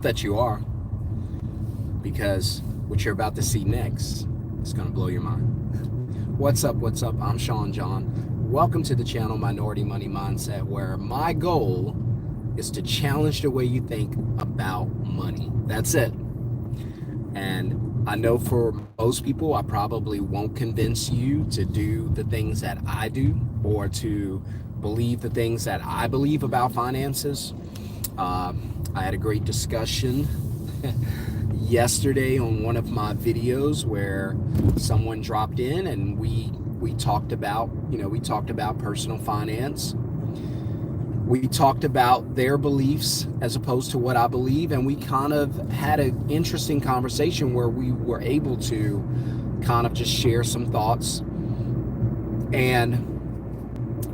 that you are, because what you're about to see next is going to blow your mind. What's up? What's up? I'm Shon-Jhon. Welcome to the channel Minority Money Mindset, where my goal is to challenge the way you think about money. That's it. And I know for most people, I probably won't convince you to do the things that I do or to believe the things that I believe about finances. I had a great discussion yesterday on one of my videos where someone dropped in and we talked about, we talked about personal finance. We talked about their beliefs as opposed to what I believe, and we kind of had an interesting conversation where we were able to kind of just share some thoughts. And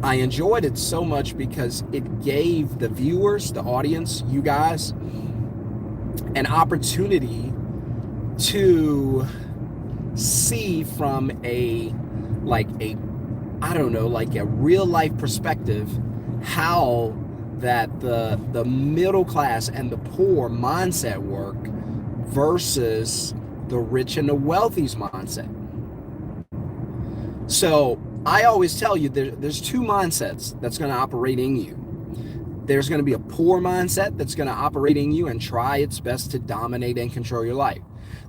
I enjoyed it so much because it gave the viewers, the audience, you guys, an opportunity to see from a real life perspective how that the middle class and the poor mindset work versus the rich and the wealthy's mindset. So I always tell you there's two mindsets that's going to operate in you. There's going to be a poor mindset that's going to operate in you and try its best to dominate and control your life.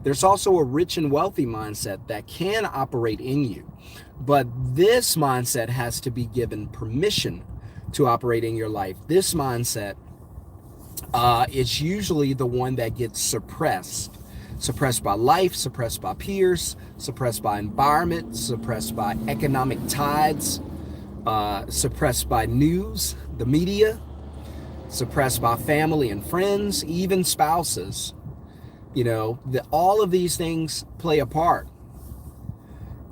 There's also a rich and wealthy mindset that can operate in you. But this mindset has to be given permission to operate in your life. This mindset is usually the one that gets suppressed by life, suppressed by peers, suppressed by environment, suppressed by economic tides, suppressed by news, the media, suppressed by family and friends, even spouses. All of these things play a part.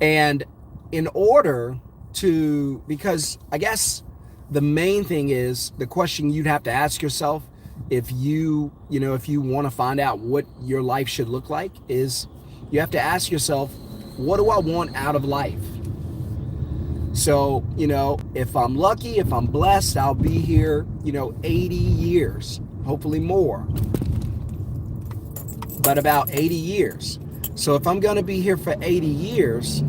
And in order to, because I guess the main thing is the question you'd have to ask yourself if you want to find out what your life should look like is you have to ask yourself, what do I want out of life? So, if I'm lucky, if I'm blessed, I'll be here, 80 years, hopefully more, but about 80 years. So if I'm going to be here for 80 years,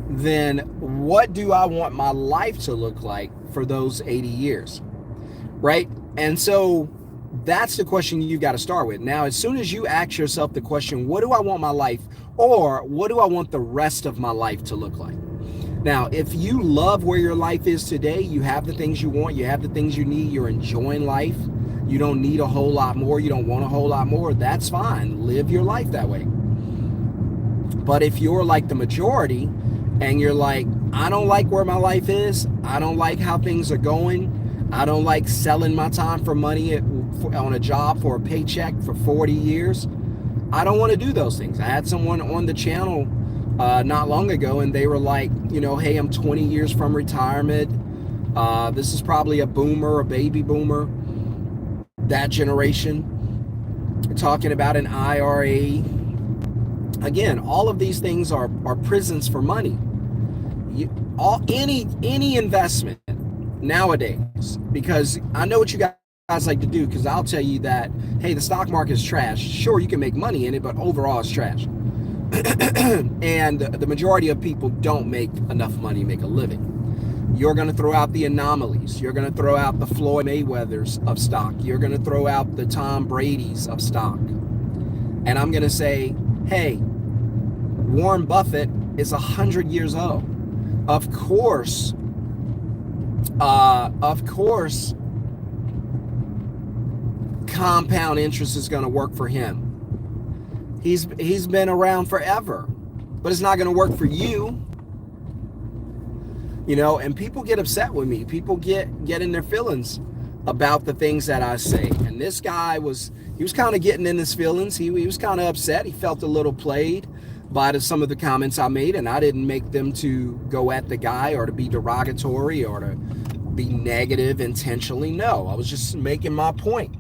then what do I want my life to look like for those 80 years, right? And so that's the question you've got to start with. Now, as soon as you ask yourself the question, what do I want my life, or what do I want the rest of my life to look like? Now, if you love where your life is today, you have the things you want, you have the things you need, you're enjoying life, you don't need a whole lot more, you don't want a whole lot more, that's fine. Live your life that way. But if you're like the majority and you're like, I don't like where my life is, I don't like how things are going, I don't like selling my time for money on a job for a paycheck for 40 years, I don't want to do those things. I had someone on the channel not long ago, and they were like, hey, I'm 20 years from retirement. This is probably a boomer, a baby boomer, that generation. We're talking about an IRA. Again, all of these things are prisons for money. Any investment nowadays, because I know what you guys like to do, because I'll tell you that, hey, the stock market is trash. Sure, you can make money in it, but overall it's trash. And the majority of people don't make enough money to make a living. You're going to throw out the anomalies. You're going to throw out the Floyd Mayweathers of stock. You're going to throw out the Tom Bradys of stock. And I'm going to say, hey, Warren Buffett is 100 years old. Of course, compound interest is going to work for him. He's been around forever, but it's not going to work for you. And people get upset with me. People get in their feelings about the things that I say. And this guy was kind of getting in his feelings. He was kind of upset. He felt a little played by some of the comments I made, and I didn't make them to go at the guy or to be derogatory or to be negative intentionally. No, I was just making my point.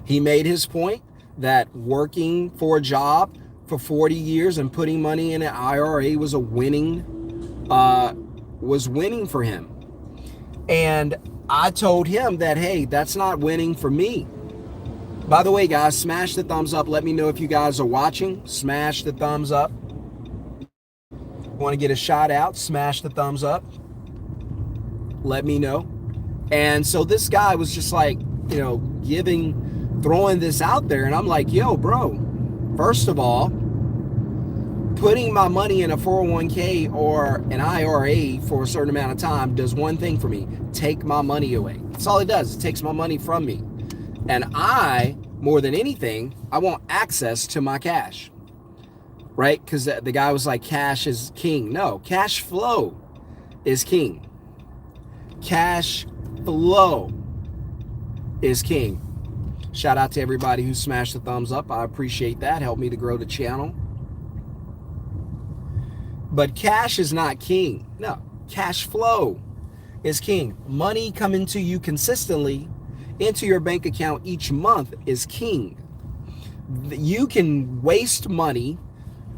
He made his point that working for a job for 40 years and putting money in an IRA was a winning was winning for him. And I told him that, hey, that's not winning for me. By the way, guys, smash the thumbs up. Let me know if you guys are watching. Smash the thumbs up. Want to get a shout out? Smash the thumbs up. Let me know. And so this guy was just like, throwing this out there. And I'm like, yo, bro, first of all, putting my money in a 401k or an IRA for a certain amount of time does one thing for me: take my money away. That's all it does. It takes my money from me. And I, more than anything, I want access to my cash, right? Because the guy was like, cash is king. No, cash flow is king. Cash flow is king. Shout out to everybody who smashed the thumbs up. I appreciate that. Help me to grow the channel. But cash is not king. No, cash flow is king. Money coming to you consistently into your bank account each month is king. You can waste money.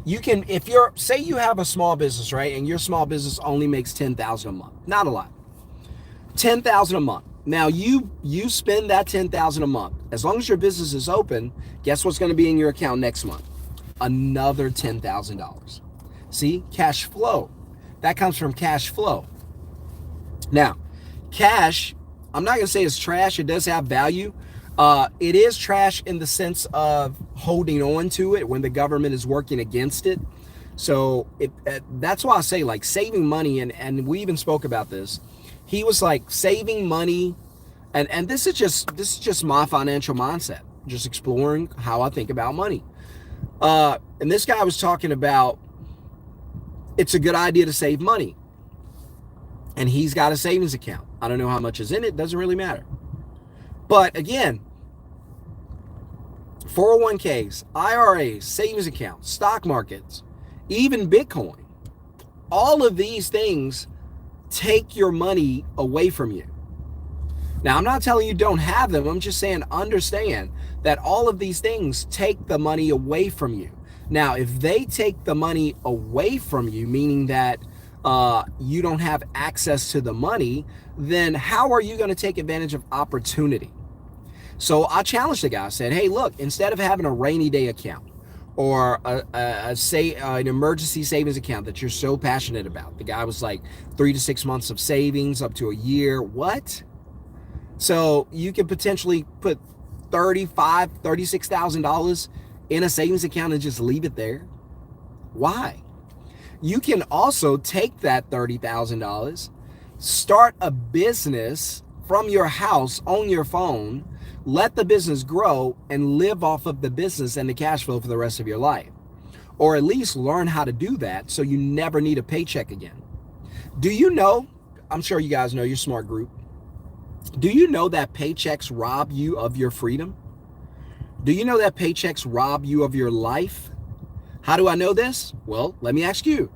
You can, if you're, say you have a small business, right? And your small business only makes $10,000 a month. Not a lot. $10,000 a month. Now you spend that $10,000 a month. As long as your business is open, guess what's going to be in your account next month? Another $10,000. See, cash flow. That comes from cash flow. Now, cash, I'm not going to say it's trash. It does have value. It is trash in the sense of holding on to it when the government is working against it. So that's why I say, like, saving money, and we even spoke about this. He was like, saving money, and this is just my financial mindset, just exploring how I think about money. And this guy was talking about it's a good idea to save money. And he's got a savings account. I don't know how much is in it. Doesn't really matter. But again, 401ks, IRAs, savings accounts, stock markets, even Bitcoin, all of these things take your money away from you. Now, I'm not telling you don't have them. I'm just saying understand that all of these things take the money away from you. Now, if they take the money away from you, meaning that you don't have access to the money, then how are you going to take advantage of opportunity? So I challenged the guy. I said, hey, look, instead of having a rainy day account or an emergency savings account that you're so passionate about, the guy was like 3 to 6 months of savings up to a year. What? So you could potentially put $35,000, $36,000 in a savings account and just leave it there. Why? You can also take that $30,000, start a business from your house on your phone, let the business grow, and live off of the business and the cash flow for the rest of your life. Or at least learn how to do that so you never need a paycheck again. Do you know, I'm sure you guys know, you're a smart group. Do you know that paychecks rob you of your freedom? Do you know that paychecks rob you of your life? How do I know this? Well, let me ask you.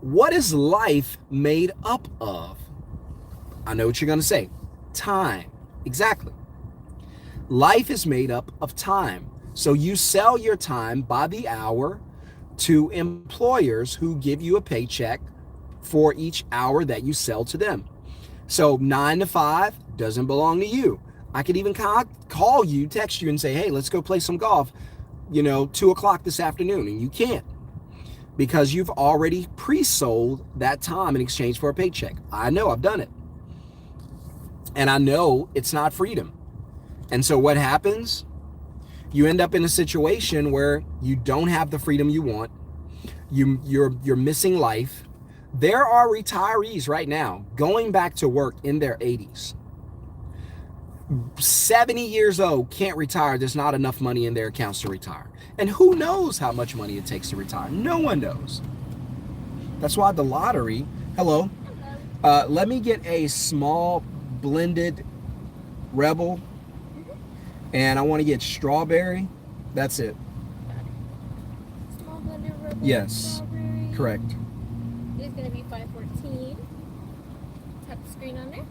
What is life made up of? I know what you're going to say. Time. Exactly. Life is made up of time. So you sell your time by the hour to employers who give you a paycheck for each hour that you sell to them. So 9 to 5 doesn't belong to you. I could even call you, text you and say, hey, let's go play some golf, 2 o'clock this afternoon. And you can't because you've already pre-sold that time in exchange for a paycheck. I know, I've done it. And I know it's not freedom. And so what happens? You end up in a situation where you don't have the freedom you want. You're missing life. There are retirees right now going back to work in their 80s. 70 years old, can't retire. There's not enough money in their accounts to retire. And who knows how much money it takes to retire? No one knows. That's why the lottery, hello. Let me get a small blended Rebel. And I want to get strawberry. That's it. Small blended Rebel. Yes. Strawberry. Correct. It's going to be $5.14. Tap the screen on there.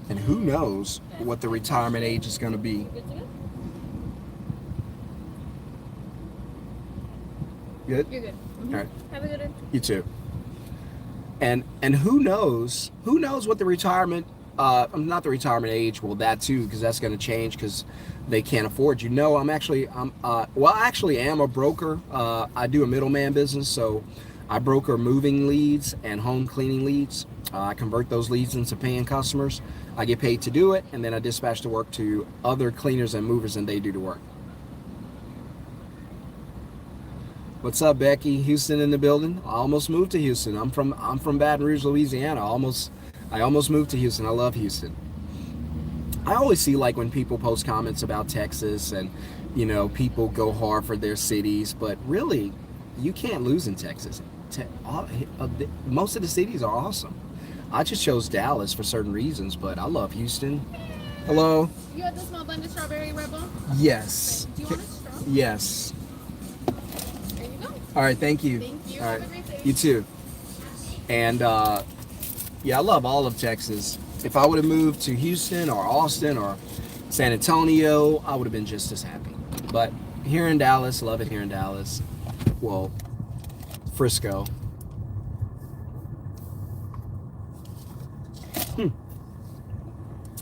And who knows what the retirement age is going to be. Good to go? Good? You're good. All right. Have a good one. You too. And who knows what the retirement, not the retirement age, well, that too, because that's going to change because they can't afford you. No, I actually am a broker. I do a middleman business, so I broker moving leads and home cleaning leads. I convert those leads into paying customers. I get paid to do it, and then I dispatch the work to other cleaners and movers, and they do the work. What's up, Becky? Houston in the building. I almost moved to Houston. I'm from Baton Rouge, Louisiana. I almost moved to Houston. I love Houston. I always see, like, when people post comments about Texas and, people go hard for their cities, but really, you can't lose in Texas. Most of the cities are awesome. I just chose Dallas for certain reasons, but I love Houston. Hello? You had the small blend of strawberry Rebel? Yes. Okay. Do you want a straw? Yes. There you go. All right, thank you. Thank you. All right. Have a great day. You too. And yeah, I love all of Texas. If I would have moved to Houston or Austin or San Antonio, I would have been just as happy. But here in Dallas, love it here in Dallas. Well, Frisco.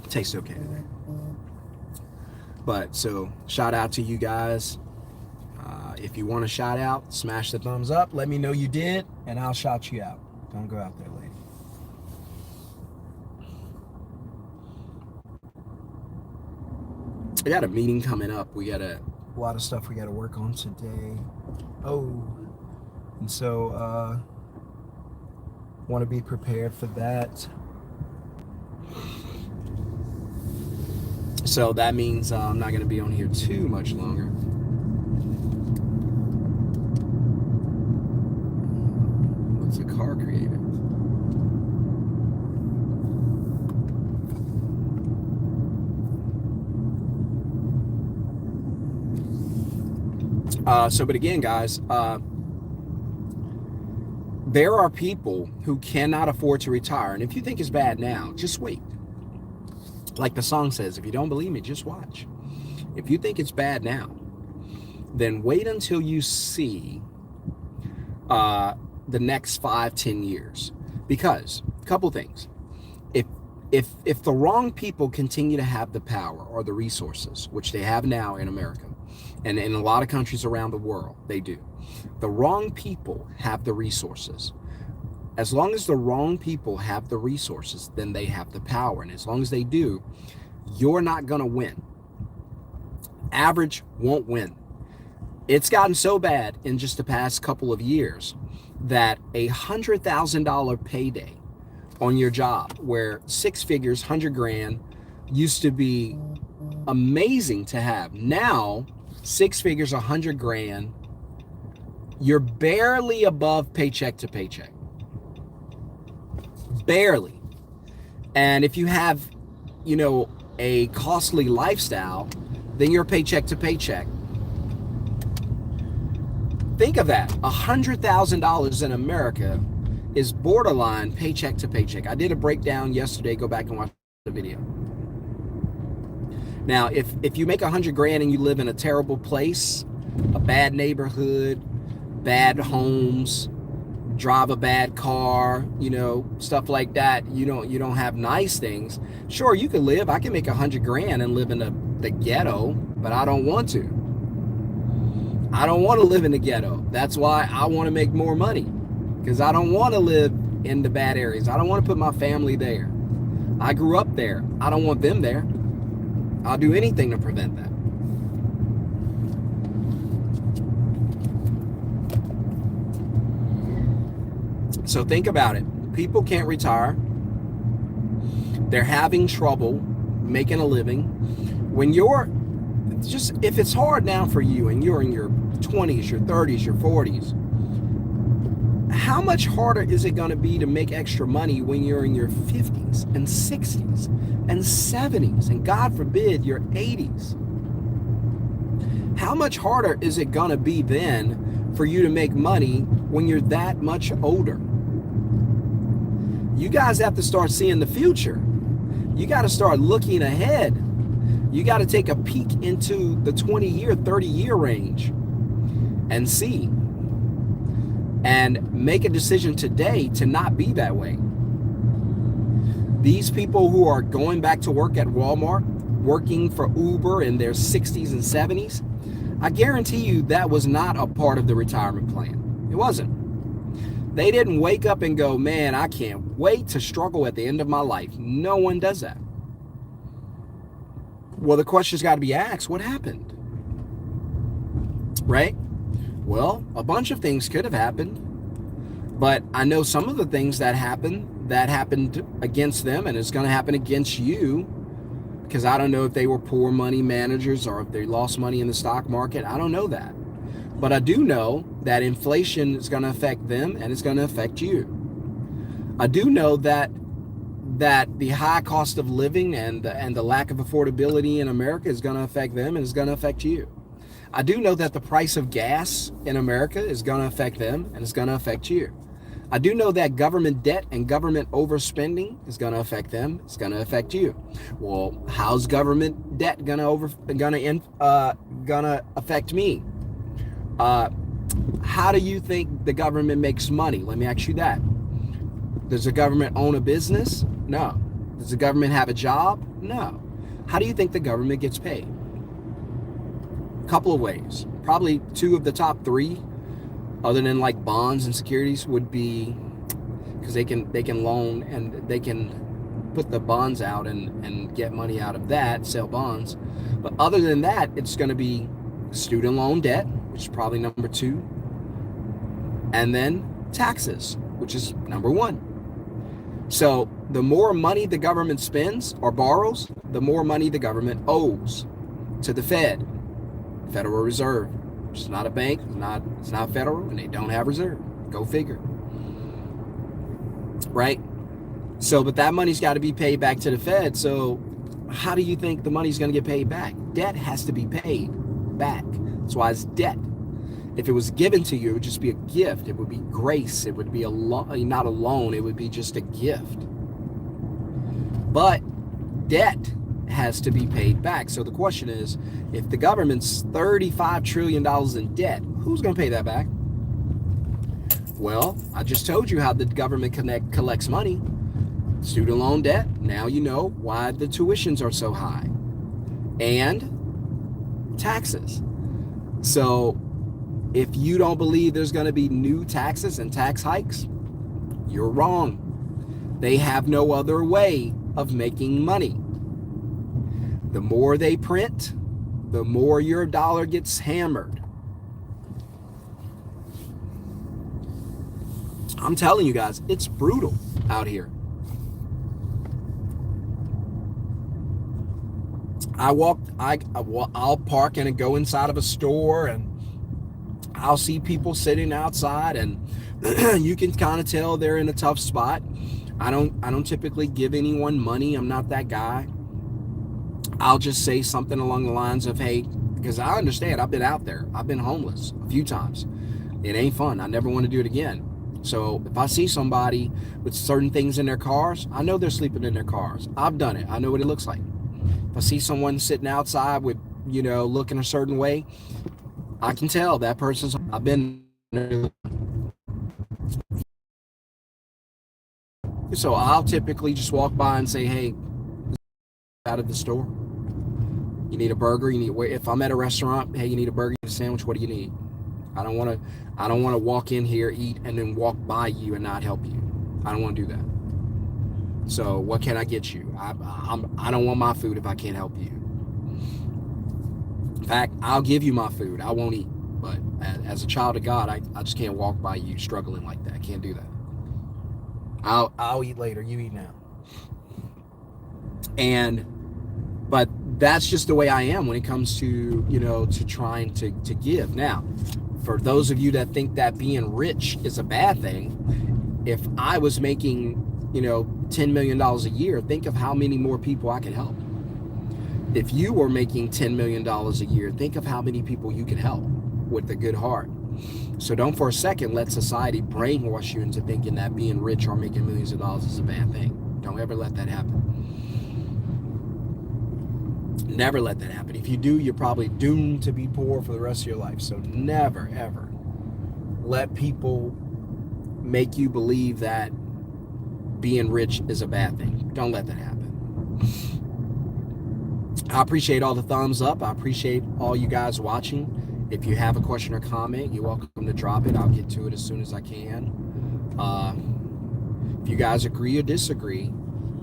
Tastes okay. But so, shout out to you guys. If you want a shout out, smash the thumbs up. Let me know you did, and I'll shout you out. Don't go out there, lady. I got a meeting coming up. We got a lot of stuff we got to work on today. Oh, and so want to be prepared for that. So that means I'm not going to be on here too much longer. What's a car created? But again, guys, there are people who cannot afford to retire. And if you think it's bad now, just wait. Like the song says, if you don't believe me, just watch. If you think it's bad now, then wait until you see the next 5-10 years. Because a couple things. If the wrong people continue to have the power or the resources, which they have now in America, and in a lot of countries around the world, they do. The wrong people have the resources. As long as the wrong people have the resources, then they have the power. And as long as they do, you're not going to win. Average won't win. It's gotten so bad in just the past couple of years that $100,000 payday on your job, where 6 figures, 100 grand, used to be amazing to have. Now, 6 figures, 100 grand, you're barely above paycheck to paycheck. Barely. And if you have, a costly lifestyle, then you're paycheck to paycheck. Think of that. $100,000 in America is borderline paycheck to paycheck. I did a breakdown yesterday. Go back and watch the video. Now, if you make 100 grand and you live in a terrible place, a bad neighborhood, bad homes, drive a bad car, stuff like that, you don't have nice things. Sure, you can live. I can make 100 grand and live in the ghetto, but I don't want to. I don't want to live in the ghetto. That's why I want to make more money, because I don't want to live in the bad areas. I don't want to put my family there. I grew up there. I don't want them there. I'll do anything to prevent that. So think about it. People can't retire. They're having trouble making a living. When if it's hard now for you and you're in your 20s, your 30s, your 40s, how much harder is it going to be to make extra money when you're in your 50s and 60s and 70s and God forbid your 80s? How much harder is it going to be then for you to make money when you're that much older? You guys have to start seeing the future. You got to start looking ahead. You got to take a peek into the 20-year, 30-year range and see. and make a decision today to not be that way. These people who are going back to work at Walmart, working for Uber in their 60s and 70s, I guarantee you that was not a part of the retirement plan. It wasn't. They didn't wake up and go, man, I can't wait to struggle at the end of my life. No one does that. Well, the question's got to be asked, what happened? Right? Well, a bunch of things could have happened, but I know some of the things that happened against them, and it's going to happen against you, because I don't know if they were poor money managers or if they lost money in the stock market. I don't know that. But I do know that inflation is going to affect them and it's going to affect you. I do know that the high cost of living and the lack of affordability in America is going to affect them and it's going to affect you. I do know that the price of gas in America is going to affect them and it's going to affect you. I do know that government debt and government overspending is going to affect them. It's going to affect you. Well, how's government debt going to affect me? How do you think the government makes money? Let me ask you that. Does the government own a business? No. Does the government have a job? No. How do you think the government gets paid? A couple of ways. Probably two of the top three, other than like bonds and securities, would be because they can loan and they can put the bonds out and get money out of that, sell bonds. But other than that, it's going to be student loan debt, which is probably number two, and then taxes, which is number one. So the more money the government spends or borrows, the more money the government owes to the Federal Reserve. It's not a bank, it's not federal, and they don't have reserve. Go figure. Right? So, but that money's got to be paid back to the Fed. So how do you think the money's going to get paid back? Debt has to be paid back. That's why it's debt. If it was given to you, it would just be a gift. It would be grace. It would be not a loan. It would be just a gift. But debt has to be paid back. So the question is, if the government's $35 trillion in debt, who's going to pay that back? Well, I just told you how the government collects money. Student loan debt. Now you know why the tuitions are so high. And taxes. So if you don't believe there's going to be new taxes and tax hikes, you're wrong. They have no other way of making money. The more they print, the more your dollar gets hammered. I'm telling you guys, it's brutal out here. I'll park and go inside of a store and I'll see people sitting outside and you can kind of tell they're in a tough spot. I don't typically give anyone money. I'm not that guy. I'll just say something along the lines of, hey, because I understand, I've been out there. I've been homeless a few times. It ain't fun. I never want to do it again. So if I see somebody with certain things in their cars, I know they're sleeping in their cars. I've done it. I know what it looks like. If I see someone sitting outside with, looking a certain way, I can tell that person's, I've been there. So I'll typically just walk by and say, hey, out of the store. You need a burger? If I'm at a restaurant, hey, you need a burger, a sandwich, what do you need? I don't want to walk in here, eat, and then walk by you and not help you. I don't want to do that. So what can I get you? I don't want my food if I can't help you. In fact, I'll give you my food. I won't eat. But as a child of God, I just can't walk by you struggling like that. I can't do that. I'll eat later. You eat now. But that's just the way I am when it comes to, to trying to give. Now, for those of you that think that being rich is a bad thing, if I was making, $10 million a year, think of how many more people I could help. If you were making $10 million a year, think of how many people you could help with a good heart. So don't for a second let society brainwash you into thinking that being rich or making millions of dollars is a bad thing. Don't ever let that happen. Never let that happen. If you do, you're probably doomed to be poor for the rest of your life. So never, ever let people make you believe that being rich is a bad thing. Don't let that happen. I appreciate all the thumbs up. I appreciate all you guys watching. If you have a question or comment, you're welcome to drop it. I'll get to it as soon as I can. If you guys agree or disagree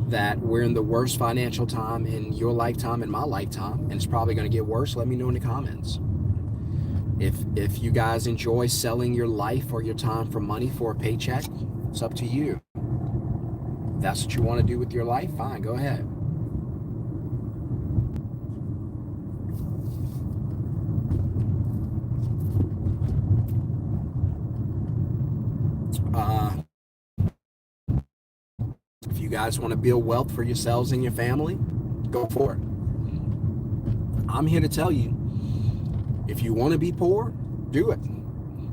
that we're in the worst financial time in your lifetime and my lifetime, and it's probably going to get worse, let me know in the comments. If you guys enjoy selling your life or your time for money for a paycheck, it's up to you. If that's what you want to do with your life, fine, go ahead. If you guys want to build wealth for yourselves and your family, go for it. I'm here to tell you, if you want to be poor, do it.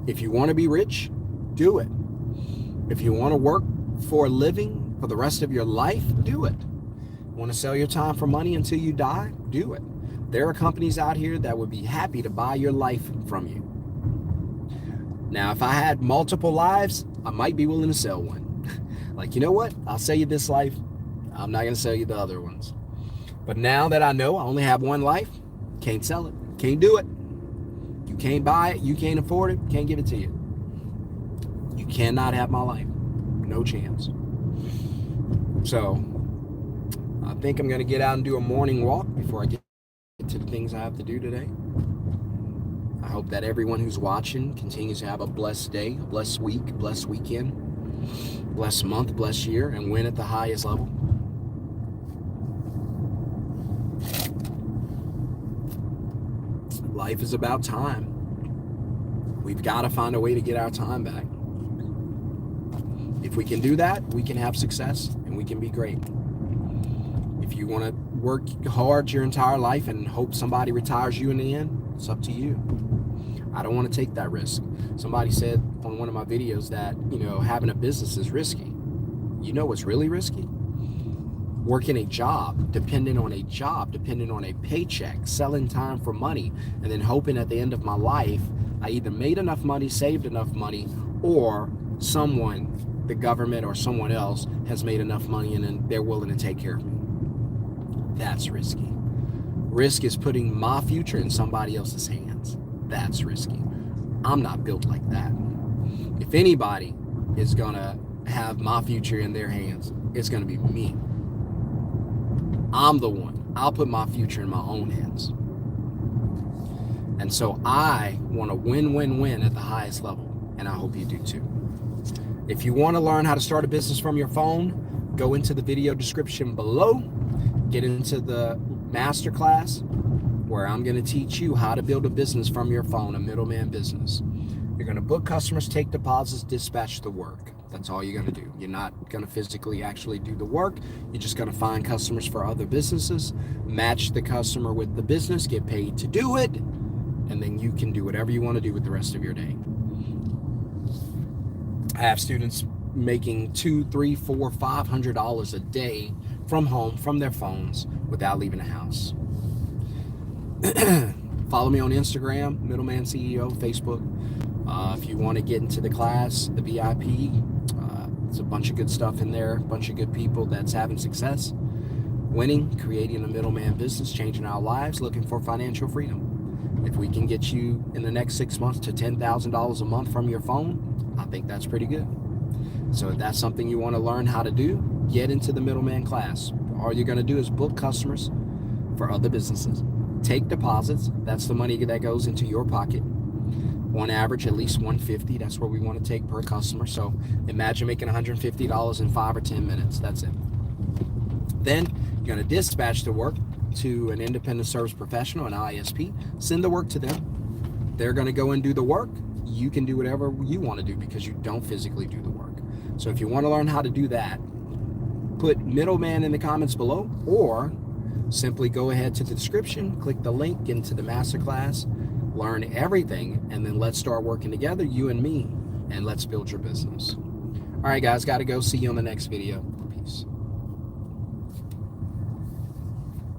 If you want to be rich, do it. If you want to work for a living for the rest of your life, do it. Want to sell your time for money until you die? Do it. There are companies out here that would be happy to buy your life from you. Now, if I had multiple lives, I might be willing to sell one. Like, you know what? I'll sell you this life. I'm not going to sell you the other ones. But now that I know I only have one life, can't sell it. Can't do it. You can't buy it. You can't afford it. Can't give it to you. You cannot have my life. No chance. So, I think I'm going to get out and do a morning walk before I get to the things I have to do today. I hope that everyone who's watching continues to have a blessed day, a blessed week, blessed weekend, blessed month, blessed year, and win at the highest level. Life is about time. We've got to find a way to get our time back. If we can do that, we can have success and we can be great. If you want to work hard your entire life and hope somebody retires you in the end, it's up to you. I don't want to take that risk. Somebody said on one of my videos that, having a business is risky. You know what's really risky? Working a job, depending on a paycheck, selling time for money, and then hoping at the end of my life, I either made enough money, saved enough money, or someone, the government or someone else, has made enough money and then they're willing to take care of me. That's risky. Risk is putting my future in somebody else's hands. That's risky. I'm not built like that. If anybody is gonna have my future in their hands, it's gonna be me. I'm the one. I'll put my future in my own hands. And so I want to win at the highest level, and I hope you do too. If you want to learn how to start a business from your phone, go into the video description below, get into the masterclass where I'm going to teach you how to build a business from your phone, a middleman business. You're going to book customers, take deposits, dispatch the work. That's all you're going to do. You're not going to physically actually do the work. You're just going to find customers for other businesses, match the customer with the business, get paid to do it, and then you can do whatever you want to do with the rest of your day. I have students making $200, $300, $400, $500 a day from home, from their phones, without leaving the house. Follow me on Instagram, Middleman CEO, Facebook. If you want to get into the class, the VIP, it's a bunch of good stuff in there, a bunch of good people that's having success, winning, creating a middleman business, changing our lives, looking for financial freedom. If we can get you in the next 6 months to $10,000 a month from your phone, I think that's pretty good. So if that's something you want to learn how to do, get into the middleman class. All you're going to do is book customers for other businesses. Take deposits. That's the money that goes into your pocket. On average, at least $150. That's what we want to take per customer. So imagine making $150 in 5 or 10 minutes. That's it. Then you're going to dispatch the work to an independent service professional, an ISP. Send the work to them. They're going to go and do the work. You can do whatever you want to do because you don't physically do the work. So if you want to learn how to do that, put middleman in the comments below, or simply go ahead to the description, click the link, get into the masterclass, learn everything, and then let's start working together, you and me, and let's build your business. All right, guys, got to go. See you on the next video.